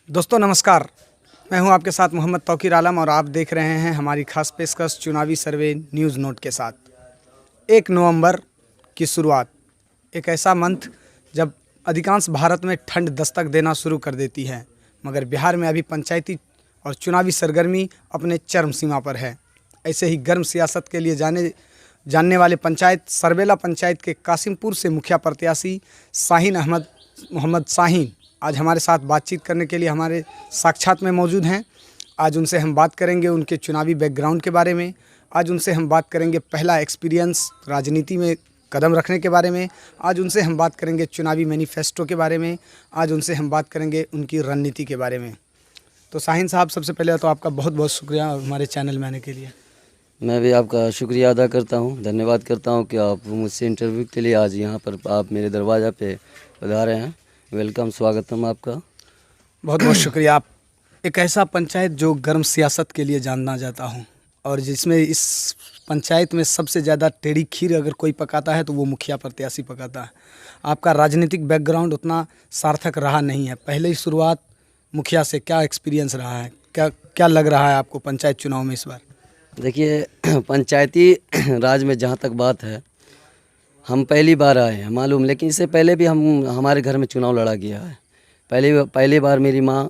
दोस्तों नमस्कार, मैं हूं आपके साथ मोहम्मद तौकीर आलम और आप देख रहे हैं हमारी खास पेशकश चुनावी सर्वे न्यूज़ नोट के साथ। 1 नवंबर की शुरुआत, एक ऐसा मंथ जब अधिकांश भारत में ठंड दस्तक देना शुरू कर देती है, मगर बिहार में अभी पंचायती और चुनावी सरगर्मी अपने चरम सीमा पर है। ऐसे ही गर्म सियासत के लिए जानने वाले पंचायत सरबेला पंचायत के कासिमपुर से मुखिया प्रत्याशी शाहीन अहमद मोहम्मद शाहीन आज हमारे साथ बातचीत करने के लिए हमारे साक्षात में मौजूद हैं। आज उनसे हम बात करेंगे उनके चुनावी बैकग्राउंड के बारे में। आज उनसे हम बात करेंगे पहला एक्सपीरियंस राजनीति में कदम रखने के बारे में। आज उनसे हम बात करेंगे चुनावी मैनिफेस्टो के बारे में। आज उनसे हम बात करेंगे उनकी रणनीति के बारे में। तो शाहीन साहब, सबसे पहले तो आपका बहुत बहुत शुक्रिया हमारे चैनल में आने के लिए। मैं भी आपका शुक्रिया अदा करता हूं, धन्यवाद करता हूं कि आप मुझसे इंटरव्यू के लिए आज यहां पर आप मेरे दरवाज़ा पे पधारे हैं। वेलकम, स्वागतम आपका। बहुत बहुत शुक्रिया। आप एक ऐसा पंचायत जो गर्म सियासत के लिए जानना जाता हूँ और जिसमें इस पंचायत में सबसे ज़्यादा टेढ़ी खीर अगर कोई पकाता है तो वो मुखिया प्रत्याशी पकाता है। आपका राजनीतिक बैकग्राउंड उतना सार्थक रहा नहीं है। पहले ही शुरुआत मुखिया से, क्या एक्सपीरियंस रहा है, क्या लग रहा है आपको पंचायत चुनाव में इस बार? देखिए, पंचायती राज में जहां तक बात है, हम पहली बार आए हैं मालूम, लेकिन इससे पहले भी हमारे घर में चुनाव लड़ा गया है। पहली बार मेरी माँ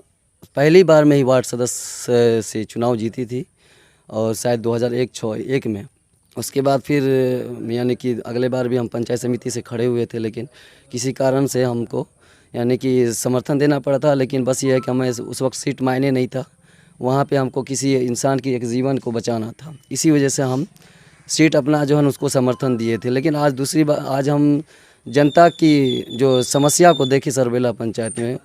पहली बार में ही वार्ड सदस्य से चुनाव जीती थी और शायद 2001 में। उसके बाद फिर यानी कि अगले बार भी हम पंचायत समिति से खड़े हुए थे, लेकिन किसी कारण से हमको यानी कि समर्थन देना पड़ा था। लेकिन बस ये है कि हमें उस वक्त सीट मायने नहीं था, वहाँ पे हमको किसी इंसान की एक जीवन को बचाना था। इसी वजह से हम सीट अपना जो है उसको समर्थन दिए थे। लेकिन आज दूसरी बार आज हम जनता की जो समस्या को देखे सरबेला पंचायत में,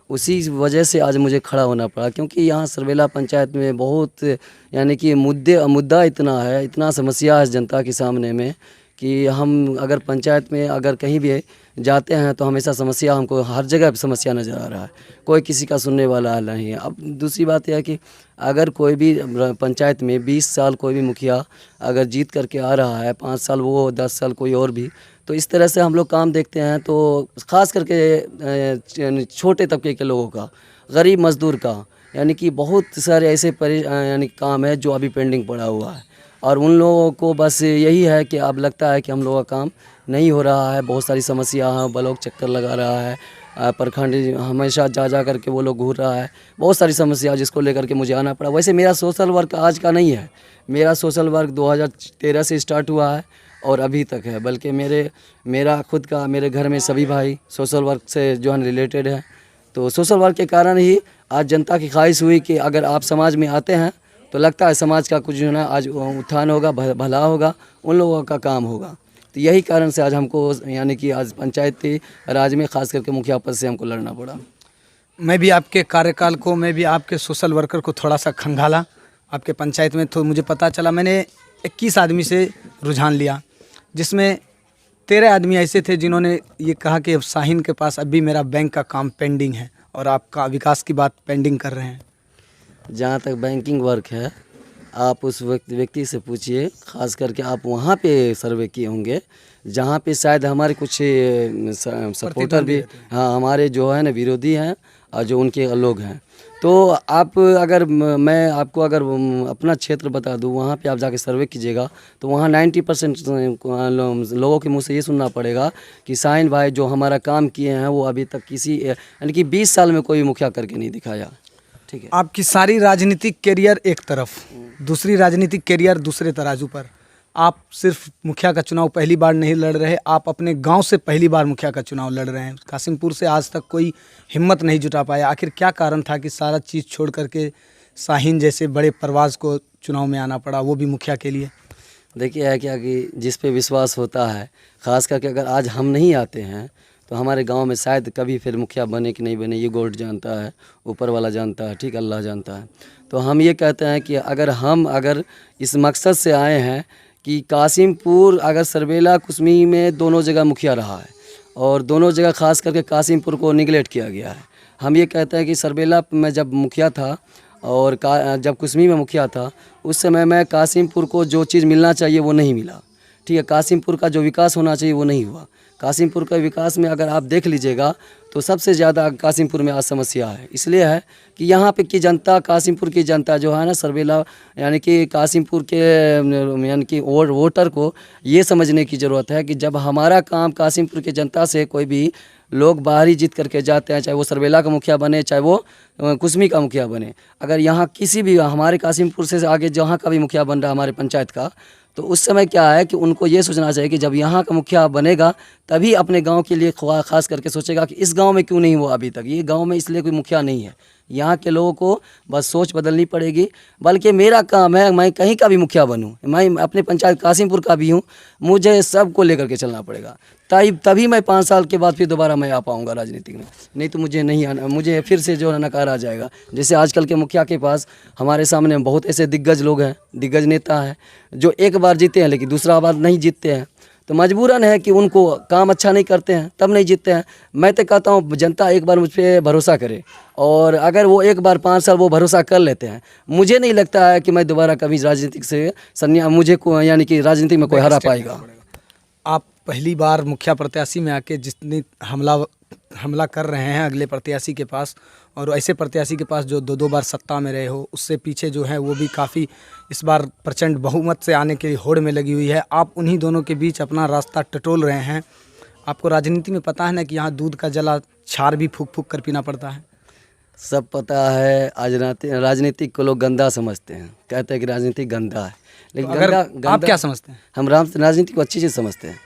उसी वजह से आज मुझे खड़ा होना पड़ा, क्योंकि यहाँ सरबेला पंचायत में बहुत यानी कि मुद्दा इतना है, इतना समस्या है जनता के सामने में कि हम अगर पंचायत में अगर कहीं भी जाते हैं तो हमेशा समस्या, हमको हर जगह समस्या नज़र आ रहा है, कोई किसी का सुनने वाला नहीं है। अब दूसरी बात यह है कि अगर कोई भी पंचायत में 20 साल कोई भी मुखिया अगर जीत करके आ रहा है, 5 साल वो, 10 साल कोई और भी, तो इस तरह से हम लोग काम देखते हैं। तो ख़ास करके छोटे तबके के लोगों का, गरीब मज़दूर का, यानी कि बहुत सारे ऐसे यानी काम है जो अभी पेंडिंग पड़ा हुआ है, और उन लोगों को बस यही है कि अब लगता है कि हम लोगों का काम नहीं हो रहा है। बहुत सारी समस्या है, ब्लॉक चक्कर लगा रहा है, प्रखंड हमेशा जा करके वो लोग घूर रहा है, बहुत सारी समस्या जिसको लेकर के मुझे आना पड़ा। वैसे मेरा सोशल वर्क आज का नहीं है, मेरा सोशल वर्क 2013 से स्टार्ट हुआ है और अभी तक है। बल्कि मेरा खुद का, मेरे घर में सभी भाई सोशल वर्क से जो है रिलेटेड है। तो सोशल वर्क के कारण ही आज जनता की ख्वाहिश हुई कि अगर आप समाज में आते हैं तो लगता है समाज का कुछ जो है ना आज उत्थान होगा, भला होगा, उन लोगों का काम होगा। तो यही कारण से आज हमको यानी कि आज पंचायती राज में ख़ास करके मुखिया पद से हमको लड़ना पड़ा। मैं भी आपके कार्यकाल को, मैं भी आपके सोशल वर्कर को थोड़ा सा खंगाला आपके पंचायत में, तो मुझे पता चला, मैंने 21 आदमी से रुझान लिया, जिसमें 13 आदमी ऐसे थे जिन्होंने ये कहा कि शाहीन के पास अभी मेरा बैंक का काम पेंडिंग है और आपका विकास की बात पेंडिंग कर रहे हैं। जहाँ तक बैंकिंग वर्क है, आप उस व्यक्ति से पूछिए, ख़ास करके आप वहाँ पे सर्वे किए होंगे जहाँ पे शायद हमारे कुछ सपोर्टर भी, हाँ, हमारे जो है ना विरोधी हैं और जो उनके लोग हैं। तो आप अगर मैं आपको अगर अपना क्षेत्र बता दूं, वहाँ पे आप जाके सर्वे कीजिएगा तो वहाँ 90% लोगों के मुंह से ये सुनना पड़ेगा कि शाहीन भाई जो हमारा काम किए हैं वो अभी तक किसी यानी कि 20 साल में कोई मुखिया करके नहीं दिखाया। ठीक है, आपकी सारी राजनीतिक कैरियर एक तरफ, दूसरी राजनीतिक कैरियर दूसरे तराजू पर। आप सिर्फ मुखिया का चुनाव पहली बार नहीं लड़ रहे, आप अपने गांव से पहली बार मुखिया का चुनाव लड़ रहे हैं। कासिमपुर से आज तक कोई हिम्मत नहीं जुटा पाया। आखिर क्या कारण था कि सारा चीज़ छोड़ करके शाहीन जैसे बड़े परवाज़ को चुनाव में आना पड़ा, वो भी मुखिया के लिए? देखिए है क्या कि जिस पे विश्वास होता है, ख़ास करके अगर आज हम नहीं आते हैं तो हमारे गांव में शायद कभी फिर मुखिया बने कि नहीं बने, ये गॉड जानता है, ऊपर वाला जानता है, ठीक, अल्लाह जानता है। तो हम ये कहते हैं कि अगर इस मकसद से आए हैं कि कासिमपुर अगर सरबेला कुसमी में दोनों जगह मुखिया रहा है और दोनों जगह ख़ास करके कासिमपुर को निगलेक्ट किया गया है। हम ये कहते हैं कि सरबेला में जब मुखिया था और जब कुसमी में मुखिया था, उस समय में कासिमपुर को जो चीज़ मिलना चाहिए वो नहीं मिला। ठीक है, कासिमपुर का जो विकास होना चाहिए वो नहीं हुआ। कासिमपुर के विकास में अगर आप देख लीजिएगा तो सबसे ज़्यादा कासिमपुर में आज समस्या है। इसलिए है कि यहाँ पे की जनता, कासिमपुर की जनता जो है ना, सरबेला यानी कि कासिमपुर के यानी कि वोटर को ये समझने की ज़रूरत है कि जब हमारा काम कासिमपुर की जनता से कोई भी लोग बाहरी जीत करके जाते हैं, चाहे वो सरबेला का मुखिया बने, चाहे वो कुसमी का मुखिया बने, अगर यहाँ किसी भी हमारे कासिमपुर से आगे जहाँ का भी मुखिया बन रहा है हमारे पंचायत का, तो उस समय क्या है कि उनको ये सोचना चाहिए कि जब यहाँ का मुखिया बनेगा तभी अपने गांव के लिए खास करके सोचेगा कि इस गांव में क्यों नहीं हुआ अभी तक, ये गांव में इसलिए कोई मुखिया नहीं है। यहाँ के लोगों को बस सोच बदलनी पड़ेगी। बल्कि मेरा काम है, मैं कहीं का भी मुखिया बनूँ, मैं अपने पंचायत कासिमपुर का भी हूँ, मुझे सबको लेकर के चलना पड़ेगा, तभी मैं 5 साल के बाद फिर दोबारा मैं आ पाऊँगा राजनीति में। नहीं तो मुझे नहीं आना, मुझे फिर से जो है नकारा जाएगा। जैसे आजकल के मुखिया के पास हमारे सामने बहुत ऐसे दिग्गज लोग हैं, दिग्गज नेता हैं जो एक बार जीते हैं लेकिन दूसरा बार नहीं जीतते हैं, तो मजबूरन है कि उनको काम अच्छा नहीं करते हैं तब नहीं जीतते हैं। मैं तो कहता हूँ जनता एक बार मुझ पर भरोसा करे, और अगर वो एक बार 5 साल वो भरोसा कर लेते हैं, मुझे नहीं लगता है कि मैं दोबारा कभी राजनीतिक से मुझे को यानी कि राजनीति में कोई हरा पाएगा। आप पहली बार मुखिया प्रत्याशी में आके जितनी हमला कर रहे हैं अगले प्रत्याशी के पास, और ऐसे प्रत्याशी के पास जो 2 बार सत्ता में रहे हो, उससे पीछे जो है वो भी काफ़ी इस बार प्रचंड बहुमत से आने की होड़ में लगी हुई है, आप उन्हीं दोनों के बीच अपना रास्ता टटोल रहे हैं। आपको राजनीति में पता है ना कि यहाँ दूध का जला छार भी फूक फूक कर पीना पड़ता है। सब पता है। आज राजनीतिक को लोग गंदा समझते हैं, कहते हैं कि राजनीति गंदा है, लेकिन तो गंदा आप क्या समझते हैं? हम राजनीति को अच्छी चीज़ समझते हैं।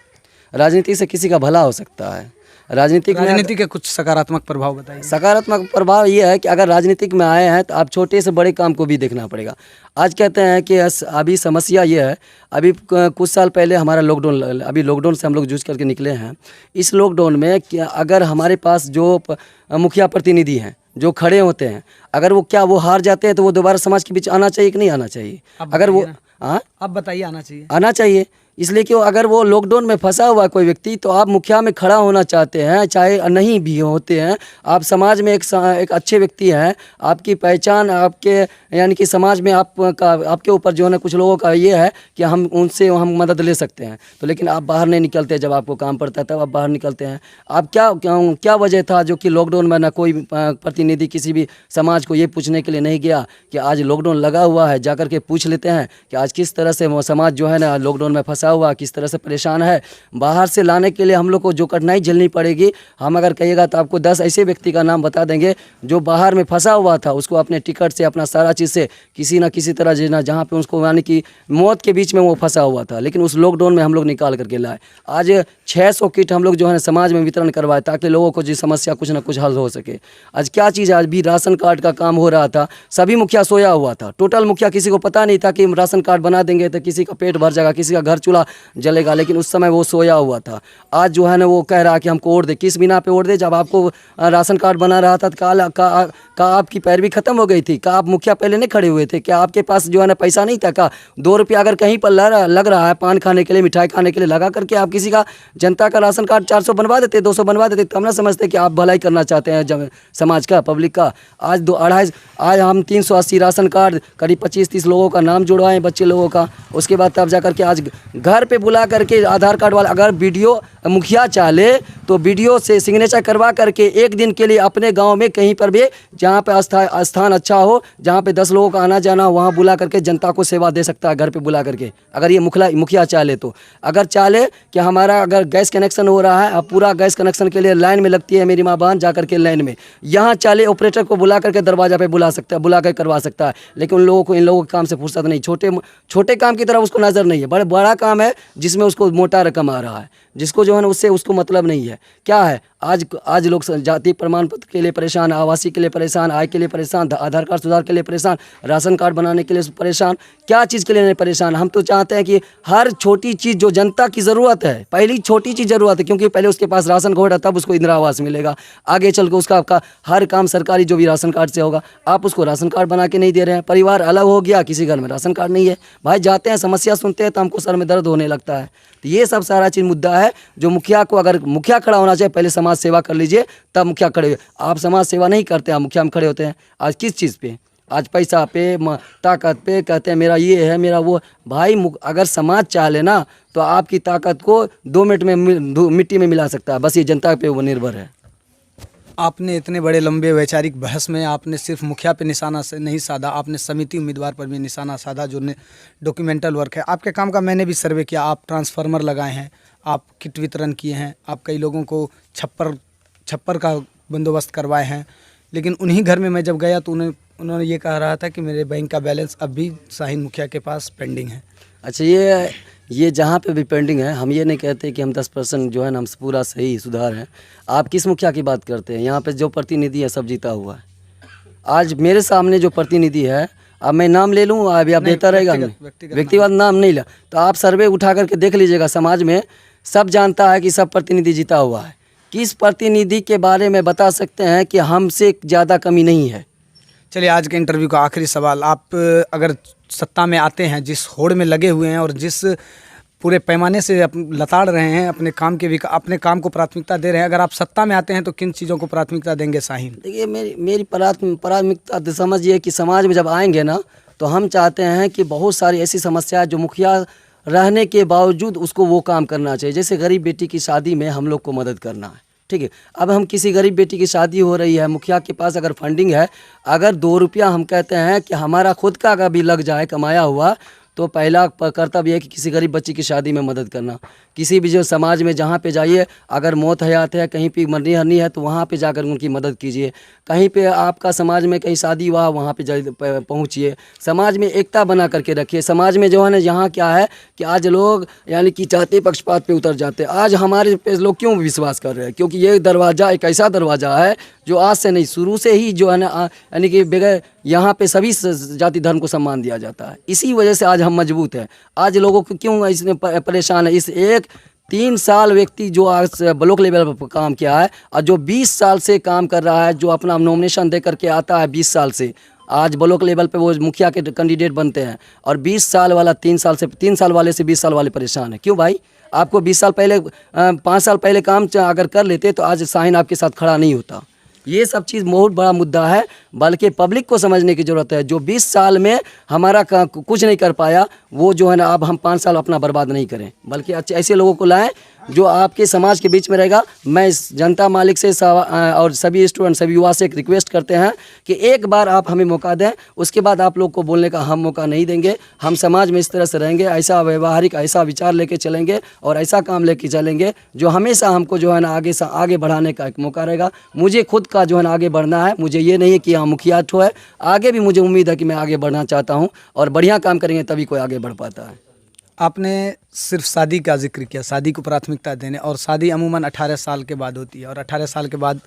राजनीति से किसी का भला हो सकता है। राजनीति के कुछ सकारात्मक प्रभाव बताइए। सकारात्मक प्रभाव ये है कि अगर राजनीतिक में आए हैं तो आप छोटे से बड़े काम को भी देखना पड़ेगा। आज कहते हैं कि अभी समस्या ये है, अभी कुछ साल पहले हमारा लॉकडाउन, अभी लॉकडाउन से हम लोग जूझ करके निकले हैं। इस लॉकडाउन में अगर हमारे पास जो मुखिया प्रतिनिधि हैं जो खड़े होते हैं, अगर वो हार जाते हैं तो वो दोबारा समाज के बीच आना चाहिए कि नहीं आना चाहिए? अगर वो आप बताइए। आना चाहिए। इसलिए कि अगर वो लॉकडाउन में फंसा हुआ कोई व्यक्ति, तो आप मुखिया में खड़ा होना चाहते हैं, चाहे नहीं भी होते हैं, आप समाज में एक अच्छे व्यक्ति हैं, आपकी पहचान आपके यानी कि समाज में आपके ऊपर जो है ना कुछ लोगों का ये है कि हम उनसे हम मदद ले सकते हैं। तो लेकिन आप बाहर नहीं निकलते, जब आपको काम पड़ता है तब आप बाहर निकलते हैं। आप क्या वजह था जो कि लॉकडाउन में ना कोई प्रतिनिधि किसी भी समाज को ये पूछने के लिए नहीं गया कि आज लॉकडाउन लगा हुआ है, जाकर के पूछ लेते हैं कि आज किस तरह से समाज जो है ना लॉकडाउन में फंसा हुआ, किस तरह से परेशान है। बाहर से लाने के लिए हम लोग को जो कठिनाई झेलनी पड़ेगी, हम अगर कहिएगा तो आपको 10 ऐसे व्यक्ति का नाम बता देंगे जो बाहर में फंसा हुआ था, उसको अपने टिकट से, अपना सारा चीज़ से किसी ना किसी तरह जहाँ पे उसको यानी कि मौत के बीच में वो फंसा हुआ था, लेकिन उस लॉकडाउन में हम लोग निकाल करके लाए। आज 600 किट हम लोग जो है समाज में वितरण करवाए ताकि लोगों को जो समस्या कुछ ना कुछ हल हो सके। आज क्या चीज़ है, आज भी राशन कार्ड का काम हो रहा था, सभी मुखिया सोया हुआ था, टोटल मुखिया किसी को पता नहीं था कि राशन कार्ड बना देंगे तो किसी का पेट भर जाएगा, किसी का घर चूल्हा जलेगा, लेकिन उस समय वो सोया हुआ था। आज जो है ना वो कह रहा है कि हमको वोट दे। किस बिना पे वोट दे? जब आपको राशन कार्ड बना रहा था का आपकी पैरवी खत्म हो गई थी? का आप मुखिया पहले नहीं खड़े हुए थे? क्या आपके पास जो है ना पैसा नहीं था? का 2 रुपया अगर कहीं पर लग रहा है पान खाने के लिए, मिठाई खाने के लिए, लगा करके आप किसी का जनता का राशन कार्ड 400 बनवा देते, 200 बनवा देते, तो हम ना समझते कि आप भलाई करना चाहते हैं समाज का, पब्लिक का। आज हम 380 राशन कार्ड करीब 25-30 लोगों का नाम जुड़वाए, बच्चे लोगों का। उसके बाद तब जाकर के आज घर पे बुला करके आधार कार्ड वाला, अगर वीडियो मुखिया चाहे तो वीडियो से सिग्नेचर करवा करके एक दिन के लिए अपने गांव में कहीं पर भी जहां पे स्थान अच्छा हो, जहां पे 10 लोगों का आना जाना हो, वहां बुला करके जनता को सेवा दे सकता है घर पे बुला करके, अगर ये मुखिया चाहे तो। अगर चाहे कि हमारा अगर गैस कनेक्शन हो रहा है, अब पूरा गैस कनेक्शन के लिए लाइन में लगती है मेरी माँ बहन, जा करके लाइन में, यहाँ चाहे ऑपरेटर को बुला करके दरवाजा पे बुला कर करवा सकता है। लेकिन इन लोगों के काम से फुर्सत नहीं, छोटे काम की तरफ उसको नज़र नहीं है। बड़ा काम है जिसमें उसको मोटा रकम आ रहा है, जिसको जो है ना उससे उसको मतलब नहीं है। क्या है, आज लोग जाति प्रमाण पत्र के लिए परेशान, आवासीय के लिए परेशान, आय के लिए परेशान, आधार कार्ड सुधार के लिए परेशान, राशन कार्ड बनाने के लिए परेशान, क्या चीज़ के लिए नहीं परेशान? हम तो चाहते हैं कि हर छोटी चीज़ जो जनता की ज़रूरत है, पहली छोटी चीज़ ज़रूरत है, क्योंकि पहले उसके पास राशन कार्ड है तब उसको इंदिरा आवास मिलेगा, आगे चल के उसका आपका हर काम सरकारी जो भी राशन कार्ड से होगा। आप उसको राशन कार्ड बना के नहीं दे रहे हैं, परिवार अलग हो गया, किसी घर में राशन कार्ड नहीं है। भाई जाते हैं समस्या सुनते हैं तो हमको सर में दर्द होने लगता है। तो ये सब सारा चीज़ मुद्दा है जो मुखिया को, अगर मुखिया खड़ा होना चाहिए, पहले समाज सेवा कर लीजिए तब मुखिया खड़े। आप समाज सेवा नहीं करते, आप मुखिया में खड़े होते हैं। आज किस चीज़ पे? आज पैसा पे, ताकत पे, कहते हैं मेरा ये है मेरा वो। भाई अगर समाज चाह लेना तो आपकी ताकत को 2 मिनट में मिट्टी में मिला सकता है। बस ये जनता पे वो निर्भर है। आपने इतने बड़े लंबे वैचारिक बहस में आपने सिर्फ मुखिया पे निशाना से नहीं साधा, आपने समिति उम्मीदवार पर भी निशाना साधा जो डॉक्यूमेंटल वर्क है। आपके काम का मैंने भी सर्वे किया। आप ट्रांसफार्मर लगाए हैं, आप किट वितरण किए हैं, आप कई लोगों को छप्पर का बंदोबस्त करवाए हैं। लेकिन उन्हीं घर में मैं जब गया तो उन्होंने ये कह रहा था कि मेरे बैंक का बैलेंस अब भी शाहीन मुखिया के पास पेंडिंग है। अच्छा, ये जहाँ पे भी पेंडिंग है, हम ये नहीं कहते कि हम 10% जो है ना हम पूरा सही सुधार हैं। आप किस मुखिया की बात करते हैं? यहाँ पे जो प्रतिनिधि है सब जीता हुआ है। आज मेरे सामने जो प्रतिनिधि है, अब मैं नाम ले लूँ अभी आप बेहतर रहेगा। व्यक्तिगत नाम नहीं ला तो आप सर्वे उठा करके देख लीजिएगा। समाज में सब जानता है कि सब प्रतिनिधि जीता हुआ है। किस प्रतिनिधि के बारे में बता सकते हैं कि हमसे ज़्यादा कमी नहीं है? चलिए, आज के इंटरव्यू का आखिरी सवाल, आप अगर सत्ता में आते हैं, जिस होड़ में लगे हुए हैं और जिस पूरे पैमाने से लताड़ रहे हैं अपने काम को प्राथमिकता दे रहे हैं, अगर आप सत्ता में आते हैं तो किन चीज़ों को प्राथमिकता देंगे शाहीन? देखिए, मेरी प्राथमिकता तो समझिए कि समाज में जब आएंगे ना तो हम चाहते हैं कि बहुत सारी ऐसी समस्या जो मुखिया रहने के बावजूद उसको वो काम करना चाहिए। जैसे गरीब बेटी की शादी में हम लोग को मदद करना है, ठीक है। अब हम किसी गरीब बेटी की शादी हो रही है, मुखिया के पास अगर फंडिंग है, अगर 2 रुपया हम कहते हैं कि हमारा खुद का अगर भी लग जाए कमाया हुआ, तो पहला कर्तव्य है कि किसी गरीब बच्ची की शादी में मदद करना। किसी भी जो समाज में जहाँ पे जाइए, अगर मौत हयात है, कहीं पे मरनी हरनी है तो वहाँ पे जाकर उनकी मदद कीजिए। कहीं पे आपका समाज में कहीं शादी हुआ, वहाँ पे पहुँचिए। समाज में एकता बना करके रखिए। समाज में जो है ना, यहाँ क्या है कि आज लोग यानी कि चाहते पक्षपात पे उतर जाते हैं। आज हमारे पे लोग क्यों विश्वास कर रहे हैं? क्योंकि ये दरवाज़ा एक ऐसा दरवाज़ा है जो आज से नहीं, शुरू से ही जो है ना यानी कि बगैर यहाँ पे सभी जाति धर्म को सम्मान दिया जाता है। इसी वजह से आज हम मजबूत हैं। आज लोगों को क्यों इसने परेशान है? इस 3 साल व्यक्ति जो आज ब्लॉक लेवल पर काम किया है और जो 20 साल से काम कर रहा है, जो अपना नॉमिनेशन दे करके आता है 20 साल से, आज ब्लॉक लेवल पे वो मुखिया के कैंडिडेट बनते हैं। और 20 साल वाला 3 साल वाले से 20 साल वाले परेशान है। क्यों भाई? आपको 20 साल पहले 5 साल पहले काम अगर कर लेते तो आज शाहीन आपके साथ खड़ा नहीं होता। ये सब चीज़ बहुत बड़ा मुद्दा है, बल्कि पब्लिक को समझने की ज़रूरत है। जो 20 साल में हमारा कुछ नहीं कर पाया, वो जो है ना अब हम 5 साल अपना बर्बाद नहीं करें, बल्कि अच्छे ऐसे लोगों को लाएं जो आपके समाज के बीच में रहेगा। मैं इस जनता मालिक से और सभी स्टूडेंट, सभी युवा से एक रिक्वेस्ट करते हैं कि एक बार आप हमें मौका दें, उसके बाद आप लोग को बोलने का हम मौका नहीं देंगे। हम समाज में इस तरह से रहेंगे, ऐसा व्यवहारिक, ऐसा विचार लेके चलेंगे और ऐसा काम लेके चलेंगे जो हमेशा हमको जो है ना आगे बढ़ाने का एक मौका रहेगा। मुझे खुद का जो है ना आगे बढ़ना है। मुझे ये नहीं है कि हाँ मुखिया ठो है, आगे भी मुझे उम्मीद है कि मैं आगे बढ़ना चाहता हूँ और बढ़िया काम करेंगे तभी कोई आगे बढ़ पाता है। आपने सिर्फ शादी का जिक्र किया, शादी को प्राथमिकता देने, और शादी अमूमन 18 साल के बाद होती है और 18 साल के बाद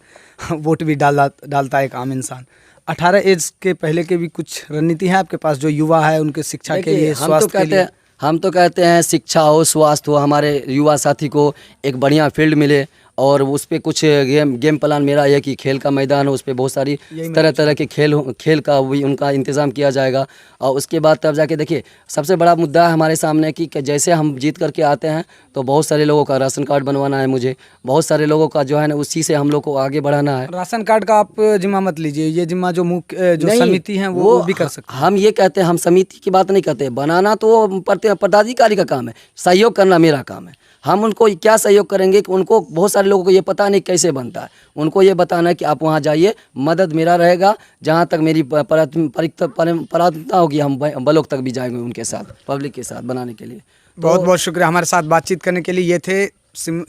वोट भी डालता है एक आम इंसान। 18 एज के पहले के भी कुछ रणनीति है आपके पास जो युवा है उनके शिक्षा के लिए, स्वास्थ्य के लिए? हम तो कहते हैं शिक्षा हो, स्वास्थ्य हो, हमारे युवा साथी को एक बढ़िया फील्ड मिले और उस पर कुछ गेम प्लान मेरा है कि खेल का मैदान हो, उस पर बहुत सारी तरह के खेल का भी उनका इंतज़ाम किया जाएगा। और उसके बाद तब जाके देखिए, सबसे बड़ा मुद्दा है हमारे सामने कि जैसे हम जीत करके आते हैं तो बहुत सारे लोगों का राशन कार्ड बनवाना है मुझे, बहुत सारे लोगों का जो है ना उसी से हम लोग को आगे बढ़ाना है। राशन कार्ड का आप जिम्मा मत लीजिए, ये जिम्मा जो समिति है वो भी कर सकते हैं। हम ये कहते हैं, हम समिति की बात नहीं करते, बनाना तो पदाधिकारी का काम है, सहयोग करना मेरा काम है। हम उनको क्या सहयोग करेंगे कि उनको, बहुत सारे लोगों को ये पता नहीं कैसे बनता है, उनको ये बताना है कि आप वहाँ जाइए, मदद मेरा रहेगा। जहाँ तक मेरी प्राथमिकता होगी हम ब्लॉक तक भी जाएंगे उनके साथ, पब्लिक के साथ बनाने के लिए। बहुत बहुत शुक्रिया हमारे साथ बातचीत करने के लिए।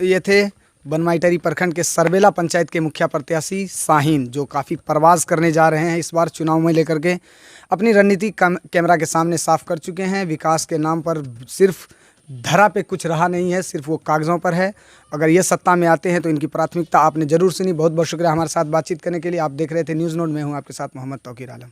ये थे बनमाईटरी प्रखंड के सरबेला पंचायत के मुखिया प्रत्याशी शाहीन, जो काफ़ी प्रवास करने जा रहे हैं इस बार चुनाव में लेकर के। अपनी रणनीति कैमरा के सामने साफ कर चुके हैं। विकास के नाम पर सिर्फ धरा पे कुछ रहा नहीं है, सिर्फ वो कागज़ों पर है। अगर ये सत्ता में आते हैं तो इनकी प्राथमिकता आपने ज़रूर सुनी। बहुत बहुत शुक्रिया हमारे साथ बातचीत करने के लिए। आप देख रहे थे न्यूज़ नोट में हूँ आपके साथ मोहम्मद तौकीर आलम।